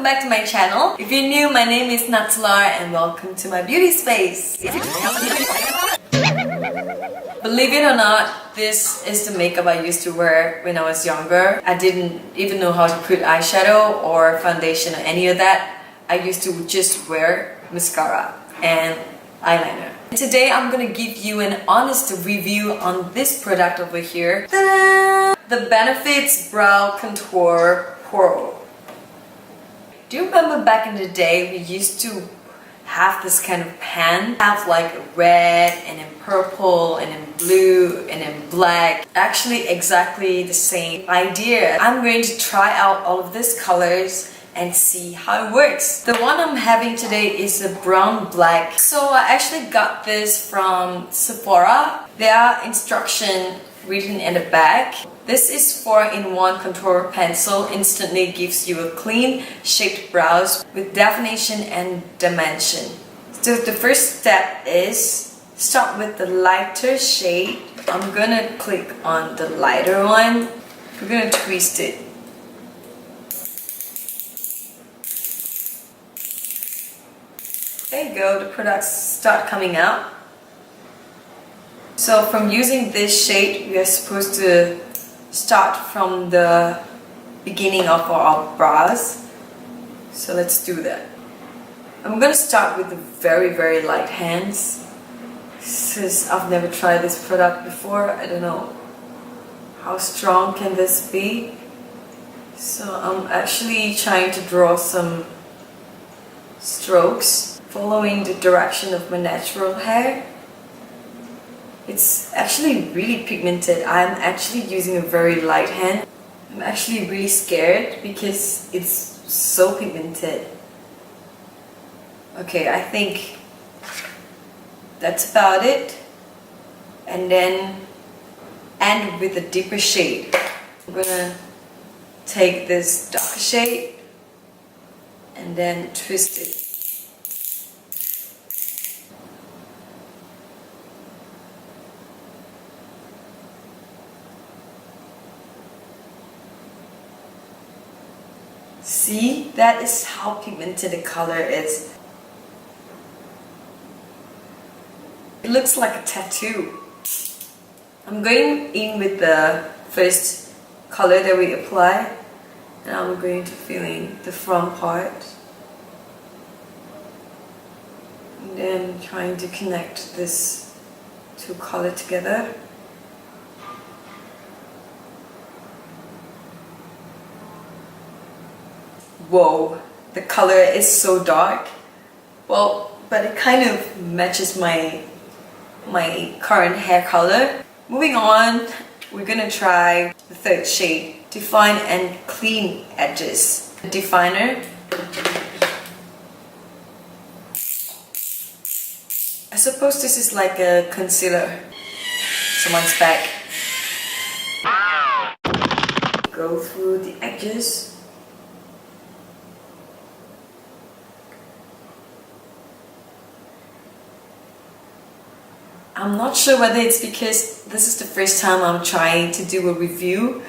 welcome back to my channel. If you're new, my name is Nutserlar and welcome to my beauty space. Believe it or not, this is the makeup I used to wear when I was younger. I didn't even know how to put eyeshadow or foundation or any of that. I used to just wear mascara and eyeliner. Today I'm gonna give you an honest review on this product over here. Ta-da! The Benefits Brow Contour Pro. Do you remember back in the day we used to have this kind of pen? Have like a red and then purple and then blue and then black. Actually exactly the same idea. I'm going to try out all of these colors and see how it works. The one I'm having today is a brown black. So I actually got this from Sephora. There are instructions written in the back. This is 4-in-1 contour pencil. Instantly gives you a clean shaped brows with definition and dimension. So the first step is start with the lighter shade. I'm gonna click on the lighter one. We're gonna twist it. There you go, the products start coming out. So from using this shade, we are supposed to start from the beginning of our brows. So let's do that. I'm gonna start with the very light hands. Since I've never tried this product before, I don't know how strong can this be. So I'm actually trying to draw some strokes following the direction of my natural hair. It's actually really pigmented. I'm actually using a very light hand. I'm actually really scared because it's so pigmented. Okay, I think that's about it. And then end with a deeper shade. I'm gonna take this darker shade and then twist it. See, that is how pigmented the color is. It looks like a tattoo. I'm going in with the first color that we apply, and I'm going to fill in the front part. And then trying to connect this two colors together. Whoa, the color is so dark. Well, but it kind of matches my current hair color. Moving on, we're gonna try the third shade, Define and Clean Edges. The definer. I suppose this is like a concealer. Someone's back. Go through the edges. I'm not sure whether it's because this is the first time I'm trying to do a review.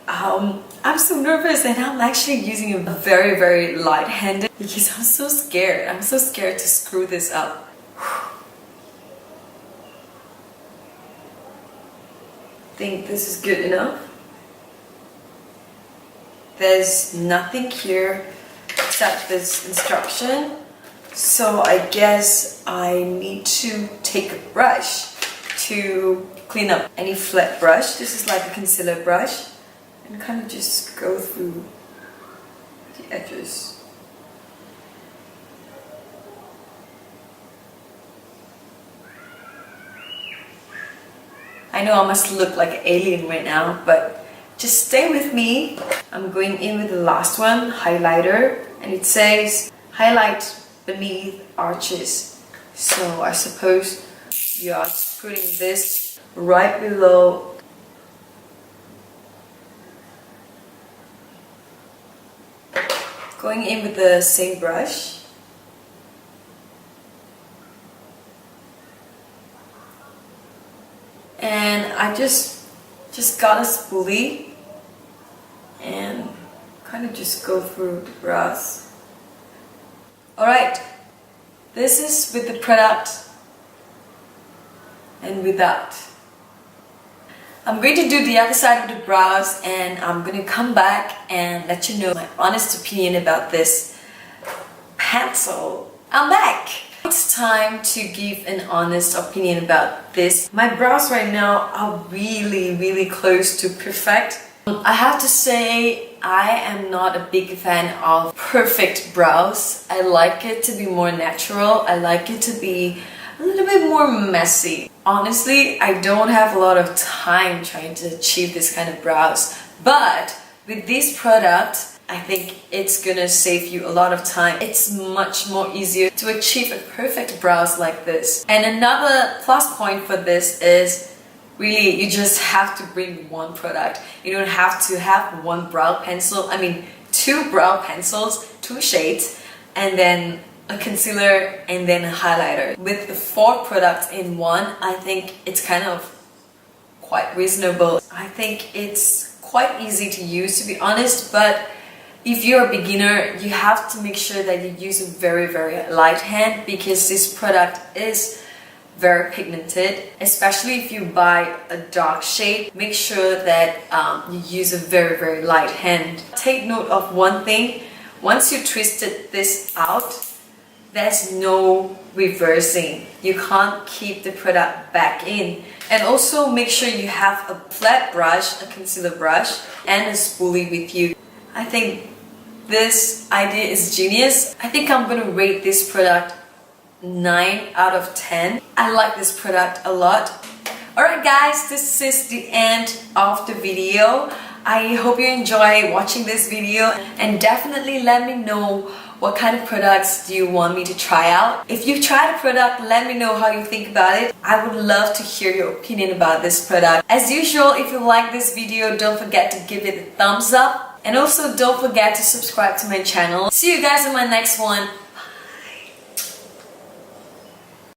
I'm so nervous and I'm actually using a very light-handed because I'm so scared. I'm so scared to screw this up. I think this is good enough. There's nothing here except this instruction. So I guess I need to take a brush to clean up any flat brush. This is like a concealer brush, and kind of just go through the edges. I know I must look like an alien right now, but just stay with me. I'm going in with the last one, highlighter, and it says highlight beneath arches. So I suppose you are putting this right below. Going in with the same brush. And I just got a spoolie and kind of just go through the brows. Alright, this is with the product and without. I'm going to do the other side of the brows, and I'm going to come back and let you know my honest opinion about this pencil. I'm back! It's time to give an honest opinion about this. My brows right now are really close to perfect. I have to say, I am not a big fan of perfect brows. I like it to be more natural. I like it to be a little bit more messy. Honestly, I don't have a lot of time trying to achieve this kind of brows. But with this product, I think it's gonna save you a lot of time. It's much more easier to achieve a perfect brows like this. And another plus point for this is really, you just have to bring one product. You don't have to have one brow pencil. I mean, 2 brow pencils, 2 shades, and then a concealer and then a highlighter. With the 4 products in one, I think it's kind of quite reasonable. I think it's quite easy to use, to be honest, but if you're a beginner, you have to make sure that you use a very light hand, because this product is very pigmented. Especially if you buy a dark shade, make sure that you use a very light hand. Take note of one thing: once you twisted this out, there's no reversing. You can't keep the product back in. And also make sure you have a flat brush, a concealer brush, and a spoolie with you. I think this idea is genius. I think I'm gonna rate this product 9 out of 10. I like this product a lot. Alright guys, this is the end of the video. I hope you enjoy watching this video, and definitely let me know what kind of products do you want me to try out. If you tried a product, let me know how you think about it. I would love to hear your opinion about this product. As usual, if you like this video, don't forget to give it a thumbs up. And also don't forget to subscribe to my channel. See you guys in my next one.